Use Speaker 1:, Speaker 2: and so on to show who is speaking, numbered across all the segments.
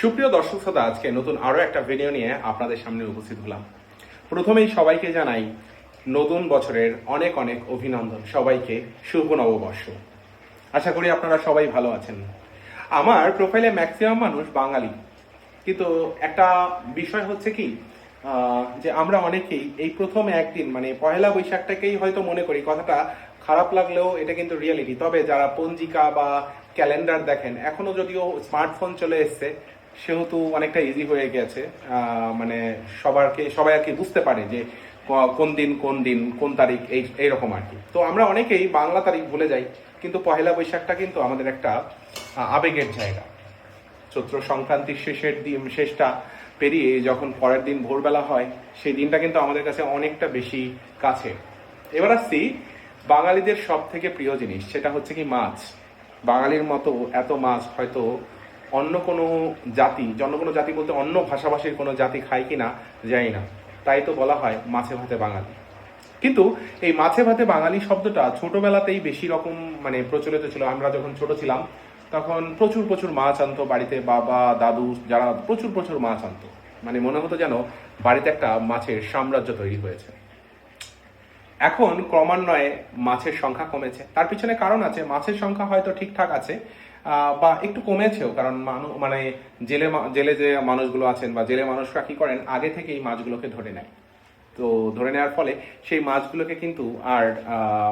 Speaker 1: সুপ্রিয় দর্শক শ্রোতা, আজকে নতুন আরো একটা ভিডিও নিয়ে আপনাদের সামনে উপস্থিত হলাম। প্রথমেই সবাইকে জানাই নতুন বছরের অনেক অনেক অভিনন্দন, সবাইকে শুভ নববর্ষ। আশা করি আপনারা সবাই ভালো আছেন। আমার প্রোফাইলে ম্যাক্সিমাম মানুষ বাঙালি, কিন্তু একটা বিষয় হচ্ছে কি, যে আমরা অনেকেই এই প্রথম একদিন মানে পহেলা বৈশাখটাকেই হয়তো মনে করি। কথাটা খারাপ লাগলেও এটা কিন্তু রিয়েলিটি। তবে যারা পঞ্জিকা বা ক্যালেন্ডার দেখেন, এখনো যদিও স্মার্টফোন চলে এসছে, সেহেতু অনেকটা ইজি হয়ে গেছে। মানে সবাই আর কি বুঝতে পারে যে কোন দিন কোন তারিখ, এইরকম আর কি। তো আমরা অনেকেই বাংলা তারিখ ভুলে যাই, কিন্তু পহেলা বৈশাখটা কিন্তু আমাদের একটা আবেগের জায়গা। চৈত্র সংক্রান্তির শেষটা পেরিয়ে যখন পরের দিন ভোরবেলা হয়, সেই দিনটা কিন্তু আমাদের কাছে অনেকটা বেশি কাছে। এবার আসছি বাঙালিদের সব থেকে প্রিয় জিনিস, সেটা হচ্ছে কি মাছ। বাঙালির মতো এত মাছ হয়তো অন্য কোনো জাতি বলতে অন্য ভাষাভাষীর কোনো জাতি খায় কিনা জানি না। তাই তো বলা হয় মাছে ভাতে বাঙালি। কিন্তু এই মাছে ভাতে বাঙালি শব্দটা ছোটবেলাতেই বেশি রকম মানে প্রচলিত ছিল। আমরা যখন ছোট ছিলাম তখন প্রচুর প্রচুর মাছ আনতো বাড়িতে, বাবা দাদু যারা প্রচুর প্রচুর মাছ আনতো। মানে মনে হতো যেন বাড়িতে একটা মাছের সাম্রাজ্য তৈরি হয়েছে। এখন ক্রমান্বয়ে মাছের সংখ্যা কমেছে। তার পিছনে কারণ আছে। মাছের সংখ্যা হয়তো ঠিকঠাক আছে, বা একটু কমেছেও, কারণ মানে জেলে যে মানুষগুলো আছেন বা জেলে মানুষরা কি করেন, আগে থেকে এই মাছগুলোকে ধরে নেয়। তো ধরে নেওয়ার ফলে সেই মাছগুলোকে কিন্তু আর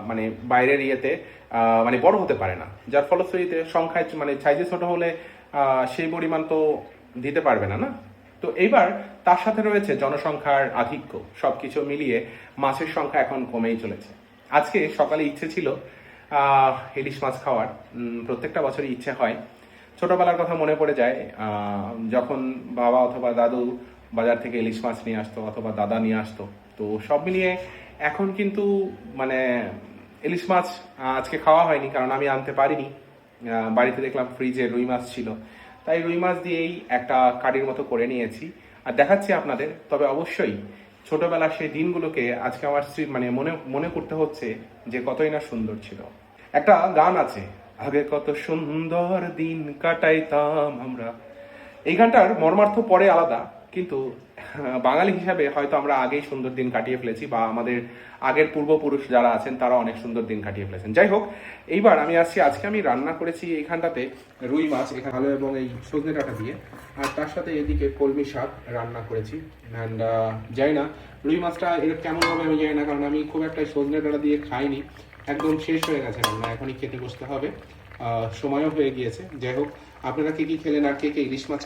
Speaker 1: মানে বাইরের ইয়েতে মানে বড় হতে পারে না, যার ফলশ্রুতিতে সংখ্যায় মানে সাইজে ছোট হলে সেই পরিমাণ তো দিতে পারবে না না। তো এইবার তার সাথে রয়েছে জনসংখ্যার আধিক্য। সবকিছু মিলিয়ে মাছের সংখ্যা এখন কমেই চলেছে। আজকে সকালে ইচ্ছে ছিল ইলিশ মাছ খাওয়ার। প্রত্যেকটা বছরই ইচ্ছে হয়। ছোটবেলার কথা মনে পড়ে যায়, যখন বাবা অথবা দাদু বাজার থেকে ইলিশ মাছ নিয়ে আসতো অথবা দাদা নিয়ে আসতো। তো সব মিলিয়ে এখন কিন্তু মানে ইলিশ মাছ আজকে খাওয়া হয়নি, কারণ আমি আনতে পারিনি। বাড়িতে দেখলাম ফ্রিজে রুই মাছ ছিল, তাই রুই মাছ দিয়েই একটা কারির মতো করে নিয়েছি আর দেখাচ্ছি আপনাদের। তবে অবশ্যই ছোটবেলার সেই দিনগুলোকে আজকে আমার মানে মনে মনে করতে হচ্ছে যে কতই না সুন্দর ছিল। একটা গান আছে, আগে কত সুন্দর দিন কাটাইতাম আমরা। এই গানটার মর্মার্থ পরে আলাদা, কিন্তু বাঙালি হিসাবে হয়তো আমরা আগেই সুন্দর দিন কাটিয়ে ফেলেছি, বা আমাদের আগের পূর্বপুরুষ যারা আছেন তারা অনেক সুন্দর দিন কাটিয়ে ফেলেছেন। যাই হোক, এইবার আমি আসছি। আজকে আমি রান্না করেছি এইখানটাতে রুই মাছ এখানে ভালো এবং এই সজনে ডাঁটা দিয়ে, আর তার সাথে এদিকে কলমি শাক রান্না করেছি। অ্যান্ড জানি না রুই মাছটা এর কেমন হবে আমি জানি না, কারণ আমি খুব একটা সজনে ডাঁটা দিয়ে খাইনি। একদম শেষ হয়ে গেছে রান্না, এখনই খেতে বসতে হবে, সময়ও হয়ে গিয়েছে। যাই হোক, আপনারা কে কি খেলেন আর কে কে ইলিশ মাছ